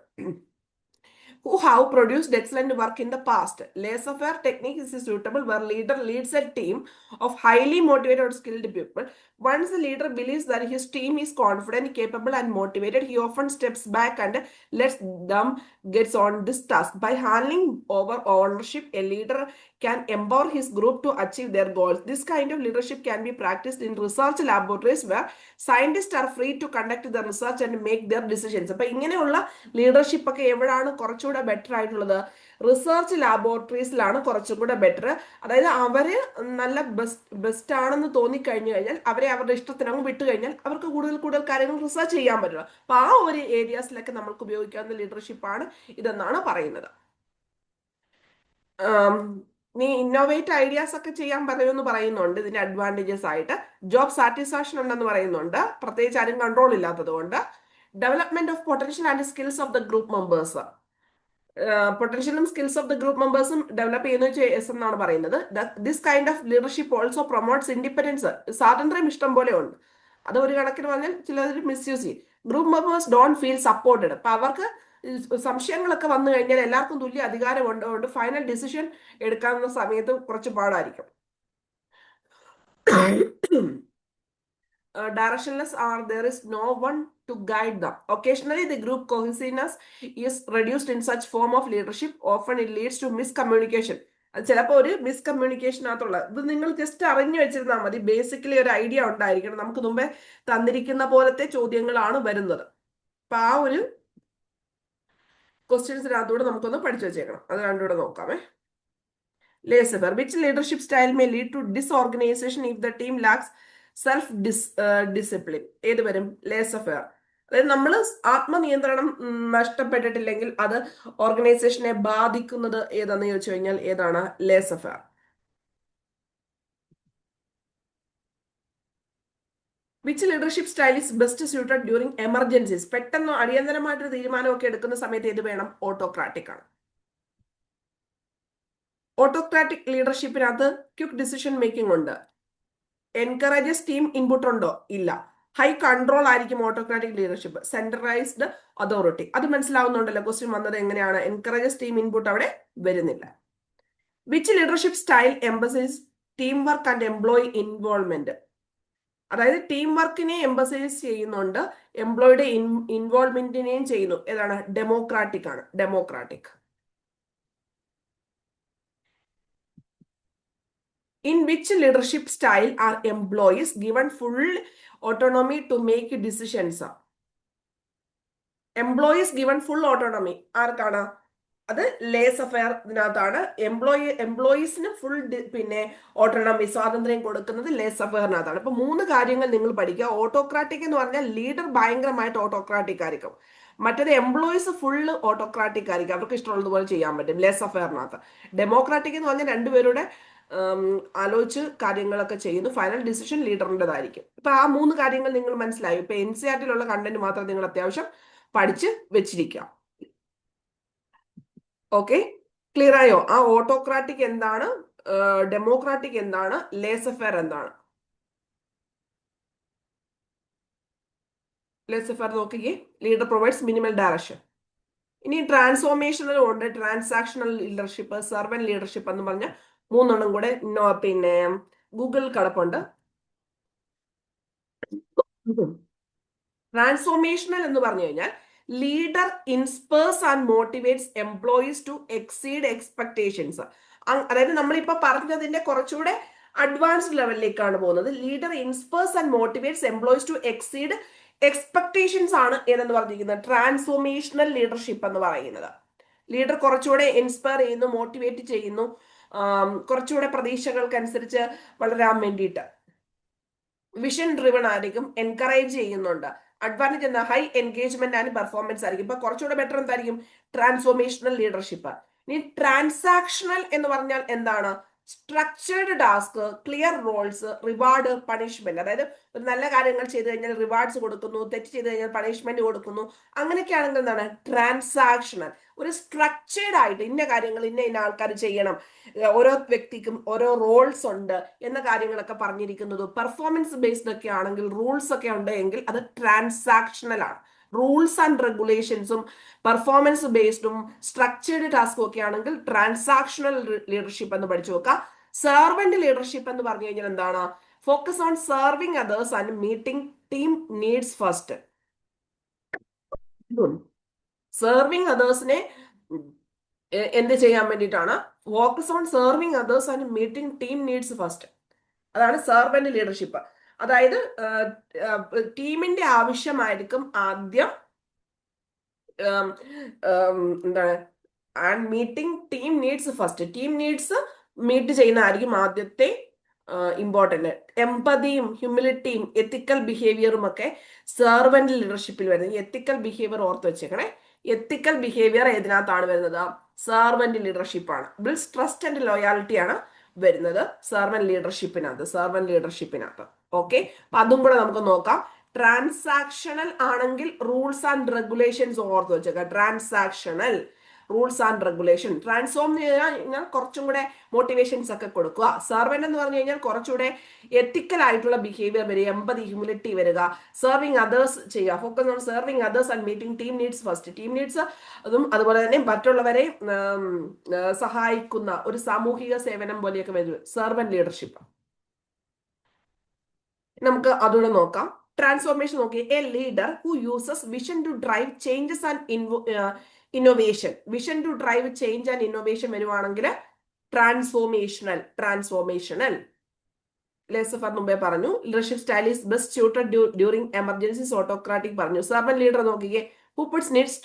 who have produced excellent work in the past. Laissez-faire technique is suitable where leader leads a team of highly motivated or skilled people. Once the leader believes that his team is confident, capable, and motivated, he often steps back and lets them get on this task. By handing over ownership, a leader can empower his group to achieve their goals. This kind of leadership can be practiced in research laboratories where scientists are free to conduct the research and make their decisions. അപ്പൊ ഇങ്ങനെയുള്ള leadership ഒക്കെ എവിടെയാണ് കുറച്ചുകൂടെ better ആയിട്ടുള്ളത്, research ലാബോറട്ടറീസിലാണ് കുറച്ചും കൂടെ better. അതായത് അവര് നല്ല ബെസ്റ്റ് ആണെന്ന് തോന്നിക്കഴിഞ്ഞു കഴിഞ്ഞാൽ അവരെ അവരുടെ ഇഷ്ടത്തിനങ്ങ് വിട്ടു കഴിഞ്ഞാൽ അവർക്ക് കൂടുതൽ കൂടുതൽ കാര്യങ്ങൾ റിസർച്ച് ചെയ്യാൻ പറ്റില്ല. അപ്പൊ ആ ഒരു ഏരിയാസിലൊക്കെ നമുക്ക് ഉപയോഗിക്കാവുന്ന ലീഡർഷിപ്പാണ് ഇതെന്നാണ് പറയുന്നത്. നീ ഇന്നോവേറ്റ് ഐഡിയാസ് ഒക്കെ ചെയ്യാൻ പറയുമെന്ന് പറയുന്നുണ്ട് ഇതിന്റെ അഡ്വാൻറ്റേജസ് ആയിട്ട്. ജോബ് സാറ്റിസ്ഫാക്ഷൻ ഉണ്ടെന്ന് പറയുന്നുണ്ട്, പ്രത്യേകിച്ച് ആരും കൺട്രോൾ ഇല്ലാത്തത് കൊണ്ട്. Development of potential and skills of the group members. പൊട്ടൻഷ്യലും സ്കിൽസ് ഓഫ് ദ ഗ്രൂപ്പ് മെമ്പേഴ്സും ഡെവലപ്പ് ചെയ്യുന്ന എന്നാണ് പറയുന്നത്. This kind of leadership also promotes independence. സ്വാതന്ത്ര്യം ഇഷ്ടം പോലെ ഉണ്ട്, അത് ഒരു കണക്കിന് പറഞ്ഞാൽ ചിലർ മിസ്യൂസ് ചെയ്യും. Group members don't feel supported. അപ്പൊ അവർക്ക് സംശയങ്ങളൊക്കെ വന്നു കഴിഞ്ഞാൽ എല്ലാവർക്കും തുല്യ അധികാരം ഉണ്ടതുകൊണ്ട് ഫൈനൽ ഡിസിഷൻ എടുക്കാവുന്ന സമയത്ത് കുറച്ച് പാടായിരിക്കും. Directionless or there is no one to guide them. Occasionally the group cohesiveness is reduced in such form of leadership. Often it leads to miscommunication. അത് ചിലപ്പോൾ ഒരു മിസ്കമ്മ്യൂണിക്കേഷനകത്തുള്ള ഇത് നിങ്ങൾ ജസ്റ്റ് അറിഞ്ഞു വെച്ചിരുന്നാൽ മതി. ബേസിക്കലി ഒരു ഐഡിയ ഉണ്ടായിരിക്കണം. നമുക്ക് മുമ്പേ തന്നിരിക്കുന്ന പോലത്തെ ചോദ്യങ്ങളാണ് വരുന്നത്. അപ്പൊ ആ ഒരു ക്വസ്റ്റ്യൻസിനകത്തൂടെ നമുക്കൊന്ന് പഠിച്ചു വെച്ചേക്കണം. അത് രണ്ടുകൂടെ നോക്കാമേ. Laissez-faire. Which leadership style may lead to disorganization if the team lacks self discipline? ഏത് വരും? ലേസഫെയർ. അതായത് നമ്മൾ ആത്മനിയന്ത്രണം നഷ്ടപ്പെട്ടിട്ടില്ലെങ്കിൽ അത് ഓർഗനൈസേഷനെ ബാധിക്കുന്നത് ഏതാന്ന് ചോദിച്ചു കഴിഞ്ഞാൽ ഏതാണ്? Laissez faire. Which leadership style is best suited during emergencies? പെട്ടെന്ന് അടിയന്തരമായിട്ടൊരു തീരുമാനമൊക്കെ എടുക്കുന്ന സമയത്ത് ഏത് വേണം? ഓട്ടോക്രാറ്റിക് ആണ്. ഓട്ടോക്രാറ്റിക് ലീഡർഷിപ്പിനകത്ത് ക്വിക്ക് ഡിസിഷൻ മേക്കിംഗ് ഉണ്ട്. എൻകറേജസ് ടീം ഇൻപുട്ട് ഉണ്ടോ? ഇല്ല. ഹൈ കൺട്രോൾ ആയിരിക്കും ഓട്ടോക്രാറ്റിക് ലീഡർഷിപ്പ്. Centralised authority. അത് മനസ്സിലാവുന്നുണ്ടല്ലോ ക്വസ്റ്റ്യൻ വന്നത് എങ്ങനെയാണ്? എൻകറേജസ് ടീം ഇൻപുട്ട് അവിടെ വരുന്നില്ല. Which leadership style emphasises team work and employee involvement? അതായത് ടീം വർക്കിനെ എംബസൈസ് ചെയ്യുന്നുണ്ട്, എംപ്ലോയിയുടെ ഇൻവോൾവ്മെന്റിനെയും ചെയ്യുന്നു. ഏതാണ്? ഡെമോക്രാറ്റിക് ആണ്. Democratic. In which leadership style are employees given full autonomy to make decisions? Employees given full autonomy ആർക്കാണ്? അത് ലേസ് അഫയർ ഇതിനകത്താണ്. എംപ്ലോയീസിന് full പിന്നെ ഓട്ടോണമി സ്വാതന്ത്ര്യം കൊടുക്കുന്നത് ലേസ് അഫയറിനകത്താണ്. ഇപ്പൊ 3 കാര്യങ്ങൾ നിങ്ങൾ പഠിക്കുക. ഓട്ടോക്രാറ്റിക് എന്ന് പറഞ്ഞാൽ ലീഡർ ഭയങ്കരമായിട്ട് ഓട്ടോക്രാറ്റിക് ആയിരിക്കും. മറ്റേത് എംപ്ലോയീസ് ഫുള്ള് ഓട്ടോക്രാറ്റിക് ആയിരിക്കും, അവർക്ക് ഇഷ്ടമുള്ളതുപോലെ ചെയ്യാൻ പറ്റും ലേസ് അഫയറിനകത്ത്. ഡെമോക്രാറ്റിക് എന്ന് പറഞ്ഞാൽ രണ്ടുപേരുടെ ആലോചിച്ച് കാര്യങ്ങളൊക്കെ ചെയ്യുന്നു, ഫൈനൽ ഡിസിഷൻ ലീഡറിൻ്റെതായിരിക്കും. ഇപ്പൊ ആ 3 കാര്യങ്ങൾ നിങ്ങൾ മനസ്സിലായി. ഇപ്പൊ NCERT-ലുള്ള കണ്ടന്റ് മാത്രം നിങ്ങൾ അത്യാവശ്യം പഠിച്ച് വെച്ചിരിക്കാം. ഓക്കെ, ക്ലിയർ ആയോ? ആ ഓട്ടോക്രാറ്റിക് എന്താണ്, ഡെമോക്രാറ്റിക് എന്താണ്, ലേസ് ഫെയർ എന്താണ്? ലേസ് ഫെയർ നോക്കിക്കേ, ലീഡർ പ്രൊവൈഡ്സ് മിനിമൽ ഡയറക്ഷൻ. ഇനി ട്രാൻസ്ഫോർമേഷണലും ഉണ്ട്, ട്രാൻസാക്ഷണൽ ലീഡർഷിപ്പ്, സർവന്റ് ലീഡർഷിപ്പ് എന്ന് പറഞ്ഞ 3 കൂടെ പിന്നെ ഗൂഗിൾ കിടപ്പുണ്ട്. ട്രാൻസ്ഫോർമേഷണൽ എന്ന് പറഞ്ഞു കഴിഞ്ഞാൽ leader inspires and motivates employees to exceed expectations. അതായത് നമ്മളിപ്പോ പറഞ്ഞതിന്റെ കുറച്ചുകൂടെ അഡ്വാൻസ്ഡ് ലെവലിലേക്കാണ് പോകുന്നത്. Leader inspires and motivates employees to exceed expectations ആണ് ഏതെന്ന് പറഞ്ഞിരിക്കുന്നത് ട്രാൻസ്ഫോർമേഷണൽ ലീഡർഷിപ്പ് എന്ന് പറയുന്നത്. ലീഡർ കുറച്ചുകൂടെ ഇൻസ്പയർ ചെയ്യുന്നു, മോട്ടിവേറ്റ് ചെയ്യുന്നു, കുറച്ചുകൂടെ പ്രതീക്ഷകൾക്കനുസരിച്ച് വളരാൻ വേണ്ടിയിട്ട്. വിഷൻ ഡ്രിവൺ ആയിരിക്കും, എൻകറേജ് ചെയ്യുന്നുണ്ട്. അഡ്വാൻറ്റേജ് എന്താ? ഹൈ എൻഗേജ്മെന്റ് ആൻഡ് പെർഫോമൻസ് ആയിരിക്കും. ഇപ്പൊ കുറച്ചുകൂടെ ബെറ്റർ എന്തായിരിക്കും? Transformational leadership. ഇനി ട്രാൻസാക്ഷണൽ എന്ന് പറഞ്ഞാൽ എന്താണ്? Structured task, clear roles, reward, punishment. അതായത് ഒരു നല്ല കാര്യങ്ങൾ ചെയ്തു കഴിഞ്ഞാൽ റിവാർഡ്സ് കൊടുക്കുന്നു, തെറ്റ് ചെയ്ത് കഴിഞ്ഞാൽ പണിഷ്മെന്റ് കൊടുക്കുന്നു. അങ്ങനെയൊക്കെയാണെങ്കിൽ എന്താണ്? ട്രാൻസാക്ഷണൽ. ഒരു സ്ട്രക്ചേർഡ് ആയിട്ട് ഇന്ന കാര്യങ്ങൾ ഇന്ന ആൾക്കാർ ചെയ്യണം, ഓരോ വ്യക്തിക്കും ഓരോ റോൾസ് ഉണ്ട് എന്ന കാര്യങ്ങളൊക്കെ പറഞ്ഞിരിക്കുന്നത്. പെർഫോമൻസ് ബേസ്ഡ് ഒക്കെ ആണെങ്കിൽ, റൂൾസ് ഒക്കെ ഉണ്ടെങ്കിൽ അത് ട്രാൻസാക്ഷണൽ ആണ്. റൂൾസ് ആൻഡ് റെഗുലേഷൻസും പെർഫോമൻസ് ബേസ്ഡും സ്ട്രക്ചേർഡ് ടാസ്കും ഒക്കെ ആണെങ്കിൽ ട്രാൻസാക്ഷണൽ ലീഡർഷിപ്പ് എന്ന് പഠിച്ചു നോക്കുക. സെർവന്റ് ലീഡർഷിപ്പ് എന്ന് പറഞ്ഞു കഴിഞ്ഞാൽ എന്താണ്? Focus on serving others and meeting team needs first. Serving അതേഴ്സിനെ എന്ത് ചെയ്യാൻ വേണ്ടിയിട്ടാണ്? Focus on serving others and meeting team needs first. അതാണ് സെർവന്റ് ലീഡർഷിപ്പ്. അതായത് ടീമിന്റെ ആവശ്യമായിരിക്കും ആദ്യം, എന്താണ്, and meeting team needs first. Team needs meet ചെയ്യുന്നതായിരിക്കും ആദ്യത്തെ ഇമ്പോർട്ടന്റ്. എംപതിയും ഹ്യൂമിലിറ്റിയും എത്തിക്കൽ ബിഹേവിയറും ഒക്കെ സെർവന്റ് ലീഡർഷിപ്പിൽ വരുന്നത്. എത്തിക്കൽ ബിഹേവിയർ ഓർത്ത് വെച്ചേക്കണേ. എത്തിക്കൽ ബിഹേവിയർ ഏതിനകത്താണ് വരുന്നത്? സെർവന്റ് ലീഡർഷിപ്പാണ്. ബിൽസ് ട്രസ്റ്റ് ആൻഡ് ലോയാലിറ്റി ആണ് വരുന്നത് സെർവന്റ് ലീഡർഷിപ്പിനകത്ത്. ഓക്കെ, അപ്പൊ അതും കൂടെ നമുക്ക് നോക്കാം. ട്രാൻസാക്ഷണൽ ആണെങ്കിൽ റൂൾസ് ആൻഡ് റെഗുലേഷൻസ് ഓർത്ത് വെച്ചേക്കുക. Transactional rules and regulation. Transform കഴിഞ്ഞാൽ കുറച്ചും കൂടെ മോട്ടിവേഷൻസ് ഒക്കെ കൊടുക്കുക. സെർവന്റ് എന്ന് പറഞ്ഞു കഴിഞ്ഞാൽ കുറച്ചുകൂടെ എത്തിക്കൽ ആയിട്ടുള്ള ബിഹേവിയർ വരിക, എമ്പതി, ഹ്യൂമിലിറ്റി വരിക, സെർവിങ് അതേഴ്സ് ചെയ്യുക. Focus on serving others and meeting team needs first. Team needs അതും അതുപോലെ തന്നെ മറ്റുള്ളവരെ സഹായിക്കുന്ന ഒരു സാമൂഹിക സേവനം പോലെയൊക്കെ വരും സെർവന്റ് ലീഡർഷിപ്പ്. നമുക്ക് അതുകൂടെ നോക്കാം. ട്രാൻസ്ഫോർമേഷൻ നോക്കി. A leader who uses vision to drive changes and innovation. Vision to drive change and innovation വരുവാണെങ്കിൽ ട്രാൻസ്ഫോർമേഷണൽ. ലെസഫർ മുമ്പേ പറഞ്ഞു. Leadership style is best suited during emergencies. Autocratic പറഞ്ഞു. സെർവന്റ് ലീഡർ നോക്കിക്കേ. Who puts needs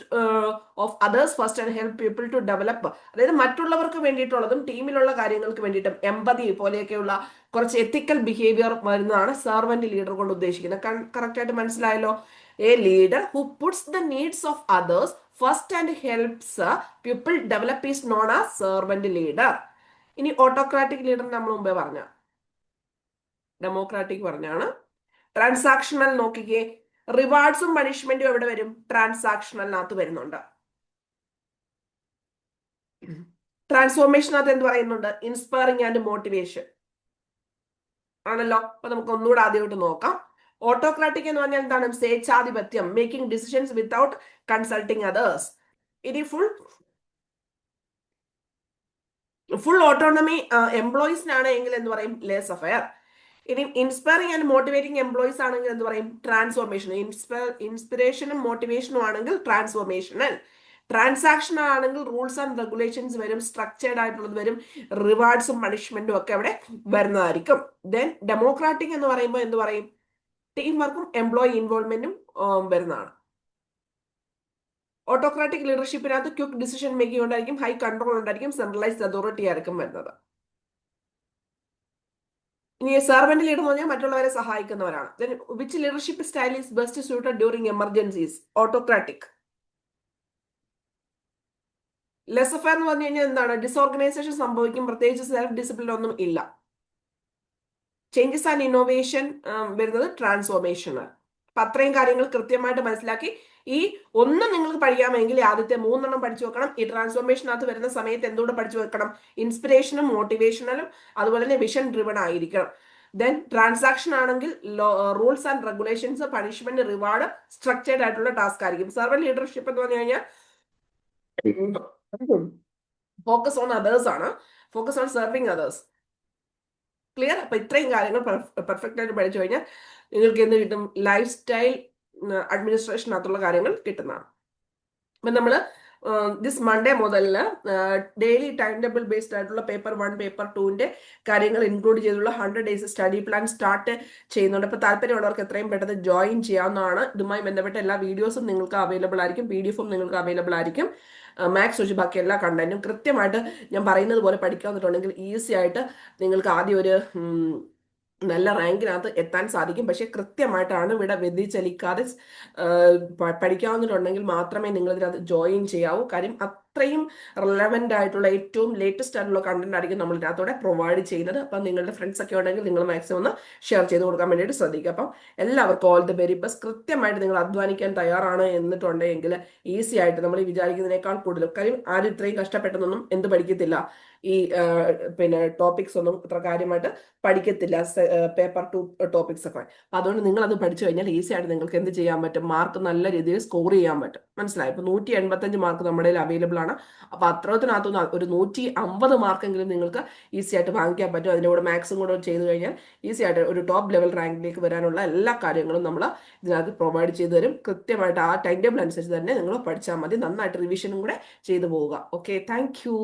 of others first and help people to develop. അതായത് മറ്റുള്ളവർക്ക് വേണ്ടിയിട്ടുള്ളതും ടീമിലുള്ള കാര്യങ്ങൾക്ക് വേണ്ടിയിട്ടും എമ്പതി പോലെയൊക്കെയുള്ള കുറച്ച് എത്തിക്കൽ ബിഹേവിയർ വരുന്നതാണ് സെർവന്റ് ലീഡർ കൊണ്ട് ഉദ്ദേശിക്കുന്നത്. കറക്റ്റ് ആയിട്ട് മനസ്സിലായല്ലോ? A leader who puts the needs of others first and helps people develop is known as servant leader. ഇനി ഓട്ടോക്രാറ്റിക് ലീഡർ നമ്മൾ മുമ്പേ പറഞ്ഞ, ഡെമോക്രാറ്റിക് പറഞ്ഞാണ്. ട്രാൻസാക്ഷണൽ നോക്കിക്കേ. റിവാർഡ്സും പണിഷ്മെന്റും എവിടെ വരും? ട്രാൻസാക്ഷണലിനകത്ത് വരുന്നുണ്ട്. ട്രാൻസ്ഫോർമേഷനകത്ത് എന്ത് പറയുന്നുണ്ട്? ഇൻസ്പയറിംഗ് ആൻഡ് മോട്ടിവേഷൻ ആണല്ലോ. അപ്പൊ നമുക്ക് ഒന്നുകൂടെ ആദ്യമായിട്ട് നോക്കാം. ഓട്ടോക്രാറ്റിക് എന്ന് പറഞ്ഞാൽ എന്താണ്? സ്വേച്ഛാധിപത്യം, making decisions without consulting others. ഇനി ഫുൾ ഓട്ടോണമി എംപ്ലോയീസിനാണ് എങ്കിൽ എന്ത് പറയും? Laissez faire. ഇനി ഇൻസ്പയറിംഗ് ആൻഡ് മോട്ടിവേറ്റിംഗ് എംപ്ലോയീസ് ആണെങ്കിൽ എന്ത് പറയും? ട്രാൻസ്ഫോർമേഷൻ. ഇൻസ്പിറേഷനും മോട്ടിവേഷനും ആണെങ്കിൽ ട്രാൻസ്ഫോർമേഷണൽ. ട്രാൻസാക്ഷൻ ആണെങ്കിൽ റൂൾസ് ആൻഡ് റെഗുലേഷൻസ് വരും, സ്ട്രക്ചേർഡ് ആയിട്ടുള്ളത് വരും, റിവാർഡ്സും പണിഷ്മെന്റും ഒക്കെ അവിടെ വരുന്നതായിരിക്കും. ദെൻ ഡെമോക്രാറ്റിക് എന്ന് പറയുമ്പോൾ എന്ത് പറയും? ടീം വർക്കും എംപ്ലോയി ഇൻവോൾവ്മെന്റും വരുന്നതാണ്. ഓട്ടോക്രാറ്റിക് ലീഡർഷിപ്പിനകത്ത് ക്വിക്ക് ഡിസിഷൻ മേക്കിംഗ് ഉണ്ടായിരിക്കും, ഹൈ കൺട്രോൾ ഉണ്ടായിരിക്കും, സെൻട്രലൈസ്ഡ് അതോറിറ്റി ആയിരിക്കും വരുന്നത്. ഇനി സെർവന്റ് ലീഡർ എന്ന് പറഞ്ഞാൽ മറ്റുള്ളവരെ സഹായിക്കുന്നവരാണ്. Then which leadership style is best suited during emergencies? Autocratic. Laissez faire എന്ന് പറഞ്ഞു കഴിഞ്ഞാൽ എന്താണ്? ഡിസോർഗനൈസേഷൻ സംഭവിക്കും, പ്രത്യേകിച്ച് സെൽഫ് ഡിസിപ്ലിൻ ഒന്നും ഇല്ല. ചേഞ്ചസ് ആൻഡ് ഇന്നോവേഷൻ വരുന്നത് ട്രാൻസ്ഫോർമേഷണൽ. അപ്പൊ അത്രയും കാര്യങ്ങൾ കൃത്യമായിട്ട് മനസ്സിലാക്കി ഈ ഒന്ന് നിങ്ങൾക്ക് പഠിക്കാമെങ്കിൽ ആദ്യത്തെ 3 പഠിച്ചു വെക്കണം. ഈ ട്രാൻസ്ഫോർമേഷനകത്ത് വരുന്ന സമയത്ത് എന്തുകൊണ്ട് പഠിച്ചു വെക്കണം? ഇൻസ്പിറേഷനും മോട്ടിവേഷണലും അതുപോലെ തന്നെ വിഷൻ ഡ്രിവൺ ആയിരിക്കണം. ദെൻ ട്രാൻസാക്ഷൻ ആണെങ്കിൽ rules and regulations, punishment, reward, structured ആയിട്ടുള്ള ടാസ്ക് ആയിരിക്കും. സെർവന്റ് ലീഡർഷിപ്പ് എന്ന് പറഞ്ഞു കഴിഞ്ഞാൽ ഫോക്കസ് ഓൺ അതേഴ്സ് ആണ്, focus on serving others. Clear? അപ്പൊ ഇത്രയും കാര്യങ്ങൾ പെർഫെക്റ്റ് ആയിട്ട് പഠിച്ചു കഴിഞ്ഞാൽ നിങ്ങൾക്ക് എന്ത് കിട്ടും? ലൈഫ് സ്റ്റൈൽ അഡ്മിനിസ്ട്രേഷനകത്തുള്ള കാര്യങ്ങൾ കിട്ടുന്നതാണ്. അപ്പൊ നമ്മള് ദിസ് മൺഡേ മുതൽ ഡെയിലി ടൈം ടേബിൾ ബേസ്ഡ് ആയിട്ടുള്ള പേപ്പർ 1, പേപ്പർ 2ന്റെ കാര്യങ്ങൾ ഇൻക്ലൂഡ് ചെയ്തുള്ള 100 days സ്റ്റഡി പ്ലാൻ സ്റ്റാർട്ട് ചെയ്യുന്നുണ്ട്. അപ്പൊ താല്പര്യമുള്ളവർക്ക് എത്രയും പെട്ടെന്ന് ജോയിൻ ചെയ്യാവുന്നതാണ്. ഇതുമായി ബന്ധപ്പെട്ട എല്ലാ വീഡിയോസും നിങ്ങൾക്ക് അവൈലബിൾ ആയിരിക്കും, PDF-ഉം നിങ്ങൾക്ക് അവൈലബിൾ ആയിരിക്കും. മാത്സ് ഒഴിച്ച് ബാക്കി എല്ലാ കണ്ടന്റും കൃത്യമായിട്ട് ഞാൻ പറയുന്നത് പോലെ പഠിക്കാവുന്നിട്ടുണ്ടെങ്കിൽ ഈസി ആയിട്ട് നിങ്ങൾക്ക് ആദ്യം ഒരു നല്ല റാങ്കിനകത്ത് എത്താൻ സാധിക്കും. പക്ഷെ കൃത്യമായിട്ടാണ് ഇവിടെ വ്യതിചലിക്കാതെ പഠിക്കാവുന്നിട്ടുണ്ടെങ്കിൽ മാത്രമേ നിങ്ങൾ ഇതിനകത്ത് ജോയിൻ ചെയ്യാവൂ. കാര്യം അത്രയും റിലവൻ്റ് ആയിട്ടുള്ള ഏറ്റവും ലേറ്റസ്റ്റ് ആയിട്ടുള്ള കണ്ടന്റ് ആയിരിക്കും നമ്മൾ ഇതിനകത്തോടെ പ്രൊവൈഡ് ചെയ്യുന്നത്. അപ്പം നിങ്ങളുടെ ഫ്രണ്ട്സ് ഒക്കെ ഉണ്ടെങ്കിൽ നിങ്ങൾ മാക്സിമം ഒന്ന് ഷെയർ ചെയ്ത് കൊടുക്കാൻ വേണ്ടിയിട്ട് ശ്രദ്ധിക്കുക. അപ്പം എല്ലാവർക്കും ഓൾ ദി വെരി ബെസ്റ്റ്. കൃത്യമായിട്ട് നിങ്ങൾ അധ്വാനിക്കാൻ തയ്യാറാണ് എന്നിട്ടുണ്ടെങ്കിൽ ഈസി ആയിട്ട് നമ്മൾ വിചാരിക്കുന്നതിനേക്കാൾ കൂടുതൽ, കാര്യം ആരും ഇത്രയും കഷ്ടപ്പെട്ടെന്നൊന്നും എന്ത് പഠിക്കത്തില്ല, ഈ പിന്നെ ടോപ്പിക്സ് ഒന്നും ഇത്ര കാര്യമായിട്ട് പഠിക്കത്തില്ല, പേപ്പർ 2 ടോപ്പിക്സ് ഒക്കെ. അതുകൊണ്ട് നിങ്ങൾ അത് പഠിച്ചു കഴിഞ്ഞാൽ ഈസി ആയിട്ട് നിങ്ങൾക്ക് എന്ത് ചെയ്യാൻ പറ്റും? മാർക്ക് നല്ല രീതിയിൽ സ്കോർ ചെയ്യാൻ പറ്റും. മനസ്സിലായി? ഇപ്പൊ 185 മാർക്ക് നമ്മുടെ അവൈലബിൾ ആണ്. അപ്പൊ അത്രത്തിനകത്തുനിന്ന് ഒരു 150 മാർക്കെങ്കിലും നിങ്ങൾക്ക് ഈസി ആയിട്ട് വാങ്ങിക്കാൻ പറ്റും. അതിൻ്റെ കൂടെ മാത്സും കൂടെ ചെയ്ത് കഴിഞ്ഞാൽ ഈസി ആയിട്ട് ഒരു ടോപ്പ് ലെവൽ റാങ്കിലേക്ക് വരാനുള്ള എല്ലാ കാര്യങ്ങളും നമ്മൾ ഇതിനകത്ത് പ്രൊവൈഡ് ചെയ്തു തരും. കൃത്യമായിട്ട് ആ ടൈം ടേബിൾ അനുസരിച്ച് തന്നെ നിങ്ങൾ പഠിച്ചാൽ മതി. നന്നായിട്ട് റിവിഷനും കൂടെ ചെയ്തു പോവുക. Okay, thank you.